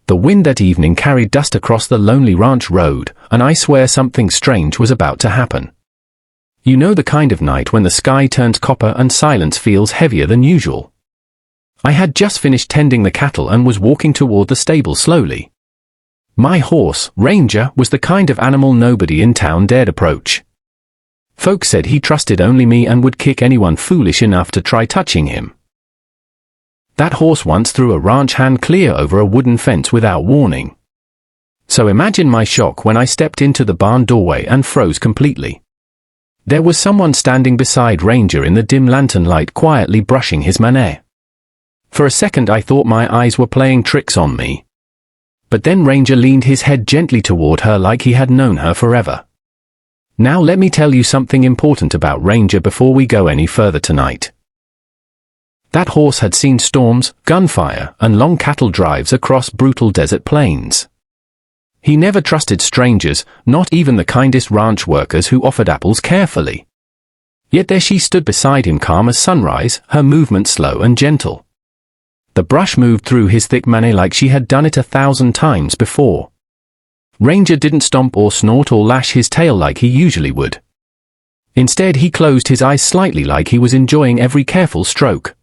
The wind that evening carried dust across the lonely ranch road, and I swear something strange was about to happen. You know the kind of night when the sky turns copper and silence feels heavier than usual. I had just finished tending the cattle and was walking toward the stable slowly. My horse, Ranger, was the kind of animal nobody in town dared approach. Folks said he trusted only me and would kick anyone foolish enough to try touching him. That horse once threw a ranch hand clear over a wooden fence without warning. So imagine my shock when I stepped into the barn doorway and froze completely. There was someone standing beside Ranger in the dim lantern light, quietly brushing his mane. For a second I thought my eyes were playing tricks on me. But then Ranger leaned his head gently toward her like he had known her forever. Now let me tell you something important about Ranger before we go any further tonight. That horse had seen storms, gunfire, and long cattle drives across brutal desert plains. He never trusted strangers, not even the kindest ranch workers who offered apples carefully. Yet there she stood beside him, calm as sunrise, her movement slow and gentle. The brush moved through his thick mane like she had done it 1,000 times before. Ranger didn't stomp or snort or lash his tail like he usually would. Instead, he closed his eyes slightly like he was enjoying every careful stroke.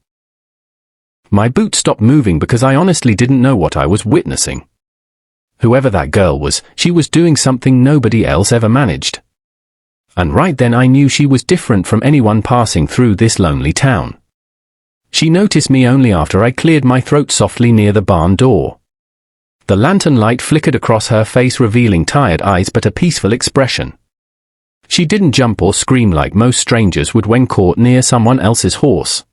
My boot stopped moving because I honestly didn't know what I was witnessing. Whoever that girl was, she was doing something nobody else ever managed. And right then I knew she was different from anyone passing through this lonely town. She noticed me only after I cleared my throat softly near the barn door. The lantern light flickered across her face, revealing tired eyes but a peaceful expression. She didn't jump or scream like most strangers would when caught near someone else's horse.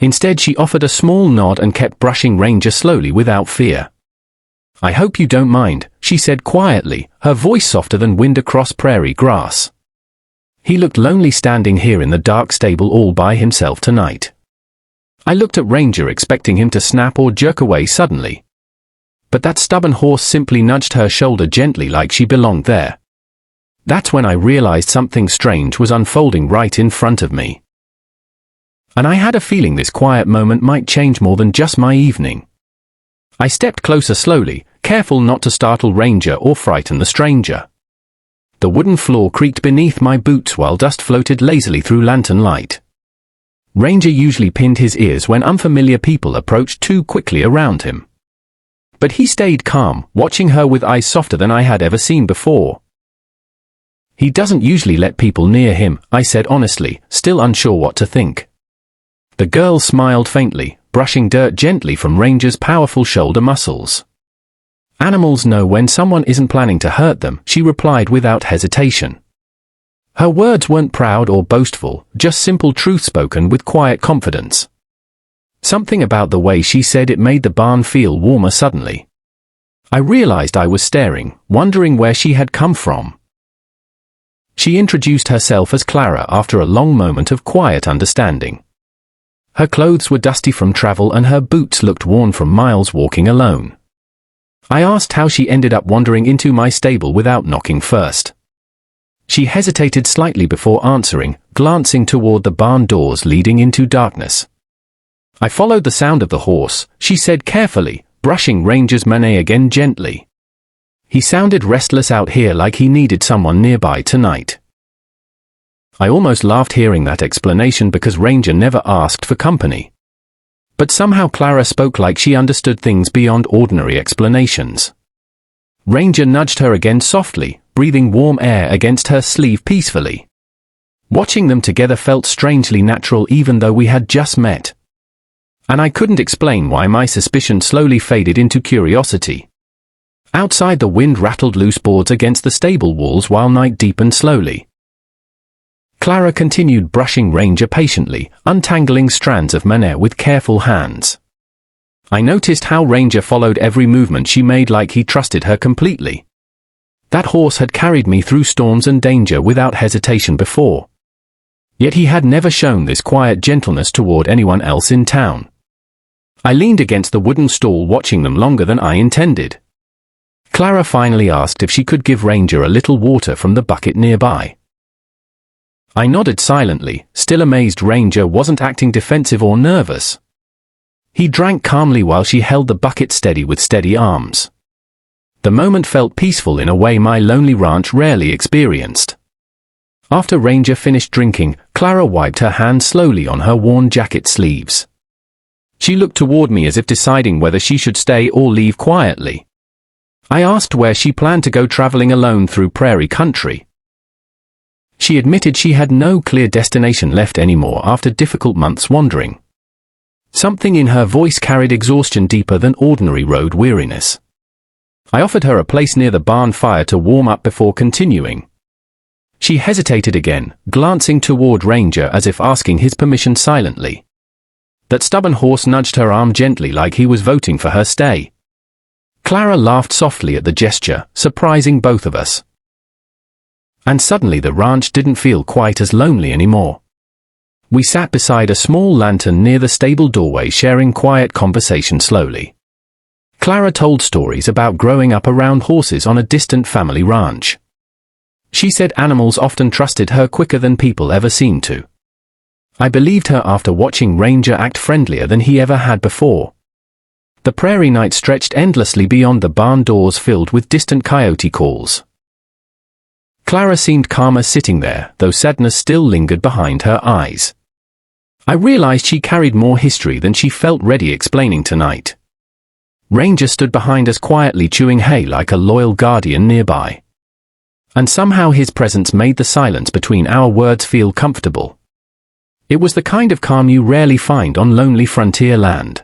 Instead, she offered a small nod and kept brushing Ranger slowly without fear. "I hope you don't mind," she said quietly, her voice softer than wind across prairie grass. He looked lonely standing here in the dark stable all by himself tonight. I looked at Ranger, expecting him to snap or jerk away suddenly. But that stubborn horse simply nudged her shoulder gently like she belonged there. That's when I realized something strange was unfolding right in front of me. And I had a feeling this quiet moment might change more than just my evening. I stepped closer slowly, careful not to startle Ranger or frighten the stranger. The wooden floor creaked beneath my boots while dust floated lazily through lantern light. Ranger usually pinned his ears when unfamiliar people approached too quickly around him. But he stayed calm, watching her with eyes softer than I had ever seen before. "He doesn't usually let people near him," I said honestly, still unsure what to think. The girl smiled faintly, brushing dirt gently from Ranger's powerful shoulder muscles. "Animals know when someone isn't planning to hurt them," she replied without hesitation. Her words weren't proud or boastful, just simple truth spoken with quiet confidence. Something about the way she said it made the barn feel warmer suddenly. I realized I was staring, wondering where she had come from. She introduced herself as Clara after a long moment of quiet understanding. Her clothes were dusty from travel and her boots looked worn from miles walking alone. I asked how she ended up wandering into my stable without knocking first. She hesitated slightly before answering, glancing toward the barn doors leading into darkness. "I followed the sound of the horse," she said carefully, brushing Ranger's mane again gently. "He sounded restless out here, like he needed someone nearby tonight." I almost laughed hearing that explanation because Ranger never asked for company. But somehow Clara spoke like she understood things beyond ordinary explanations. Ranger nudged her again softly, breathing warm air against her sleeve peacefully. Watching them together felt strangely natural even though we had just met. And I couldn't explain why my suspicion slowly faded into curiosity. Outside, the wind rattled loose boards against the stable walls while night deepened slowly. Clara continued brushing Ranger patiently, untangling strands of mane with careful hands. I noticed how Ranger followed every movement she made like he trusted her completely. That horse had carried me through storms and danger without hesitation before. Yet he had never shown this quiet gentleness toward anyone else in town. I leaned against the wooden stall watching them longer than I intended. Clara finally asked if she could give Ranger a little water from the bucket nearby. I nodded silently, still amazed Ranger wasn't acting defensive or nervous. He drank calmly while she held the bucket steady with steady arms. The moment felt peaceful in a way my lonely ranch rarely experienced. After Ranger finished drinking, Clara wiped her hand slowly on her worn jacket sleeves. She looked toward me as if deciding whether she should stay or leave quietly. I asked where she planned to go traveling alone through prairie country. She admitted she had no clear destination left anymore after difficult months wandering. Something in her voice carried exhaustion deeper than ordinary road weariness. I offered her a place near the barn fire to warm up before continuing. She hesitated again, glancing toward Ranger as if asking his permission silently. That stubborn horse nudged her arm gently like he was voting for her stay. Clara laughed softly at the gesture, surprising both of us. And suddenly the ranch didn't feel quite as lonely anymore. We sat beside a small lantern near the stable doorway sharing quiet conversation slowly. Clara told stories about growing up around horses on a distant family ranch. She said animals often trusted her quicker than people ever seemed to. I believed her after watching Ranger act friendlier than he ever had before. The prairie night stretched endlessly beyond the barn doors filled with distant coyote calls. Clara seemed calmer sitting there, though sadness still lingered behind her eyes. I realized she carried more history than she felt ready explaining tonight. Ranger stood behind us quietly chewing hay like a loyal guardian nearby. And somehow his presence made the silence between our words feel comfortable. It was the kind of calm you rarely find on lonely frontier land.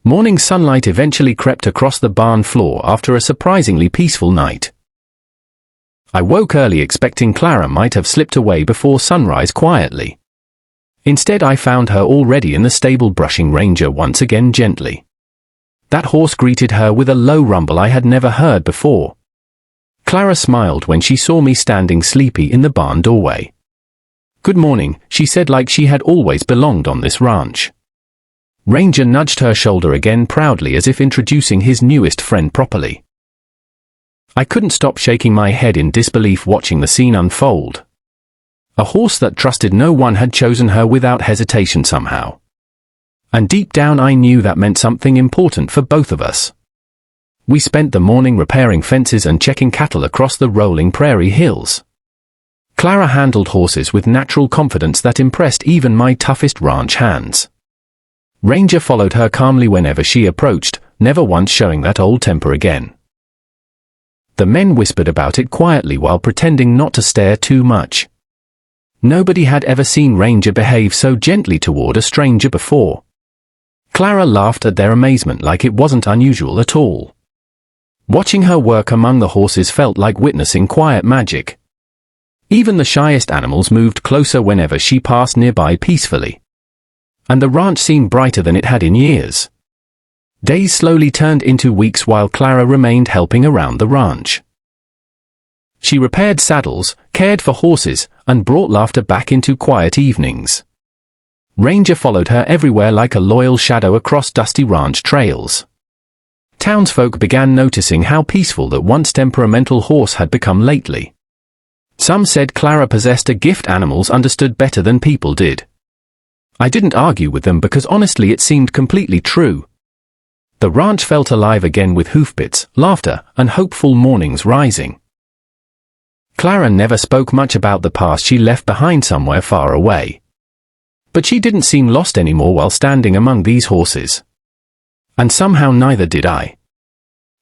Morning sunlight eventually crept across the barn floor after a surprisingly peaceful night. I woke early expecting Clara might have slipped away before sunrise quietly. Instead I found her already in the stable brushing Ranger once again gently. That horse greeted her with a low rumble I had never heard before. Clara smiled when she saw me standing sleepy in the barn doorway. "Good morning," she said like she had always belonged on this ranch. Ranger nudged her shoulder again proudly as if introducing his newest friend properly. I couldn't stop shaking my head in disbelief watching the scene unfold. A horse that trusted no one had chosen her without hesitation somehow. And deep down I knew that meant something important for both of us. We spent the morning repairing fences and checking cattle across the rolling prairie hills. Clara handled horses with natural confidence that impressed even my toughest ranch hands. Ranger followed her calmly whenever she approached, never once showing that old temper again. The men whispered about it quietly while pretending not to stare too much. Nobody had ever seen Ranger behave so gently toward a stranger before. Clara laughed at their amazement like it wasn't unusual at all. Watching her work among the horses felt like witnessing quiet magic. Even the shyest animals moved closer whenever she passed nearby peacefully. And the ranch seemed brighter than it had in years. Days slowly turned into weeks while Clara remained helping around the ranch. She repaired saddles, cared for horses, and brought laughter back into quiet evenings. Ranger followed her everywhere like a loyal shadow across dusty ranch trails. Townsfolk began noticing how peaceful that once temperamental horse had become lately. Some said Clara possessed a gift animals understood better than people did. I didn't argue with them because honestly it seemed completely true. The ranch felt alive again with hoofbeats, laughter, and hopeful mornings rising. Clara never spoke much about the past she left behind somewhere far away. But she didn't seem lost anymore while standing among these horses. And somehow neither did I.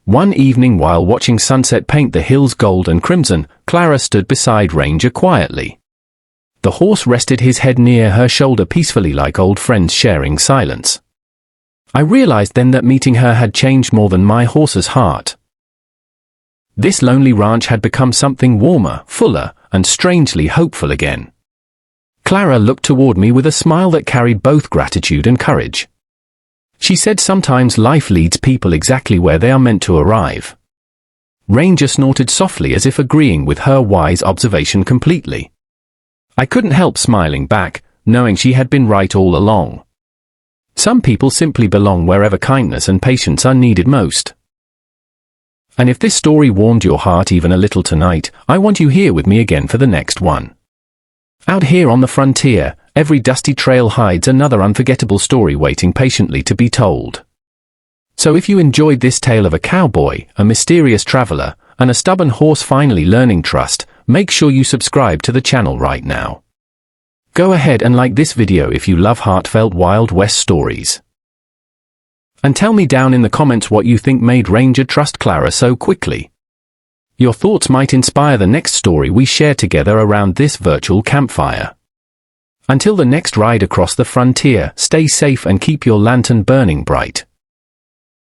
One evening while watching sunset paint the hills gold and crimson, Clara stood beside Ranger quietly. The horse rested his head near her shoulder peacefully like old friends sharing silence. I realized then that meeting her had changed more than my horse's heart. This lonely ranch had become something warmer, fuller, and strangely hopeful again. Clara looked toward me with a smile that carried both gratitude and courage. She said sometimes life leads people exactly where they are meant to arrive. Ranger snorted softly as if agreeing with her wise observation completely. I couldn't help smiling back, knowing she had been right all along. Some people simply belong wherever kindness and patience are needed most. And if this story warmed your heart even a little tonight, I want you here with me again for the next one. Out here on the frontier, every dusty trail hides another unforgettable story waiting patiently to be told. So if you enjoyed this tale of a cowboy, a mysterious traveler, and a stubborn horse finally learning trust, make sure you subscribe to the channel right now. Go ahead and like this video if you love heartfelt Wild West stories. And tell me down in the comments what you think made Ranger trust Clara so quickly. Your thoughts might inspire the next story we share together around this virtual campfire. Until the next ride across the frontier, stay safe and keep your lantern burning bright.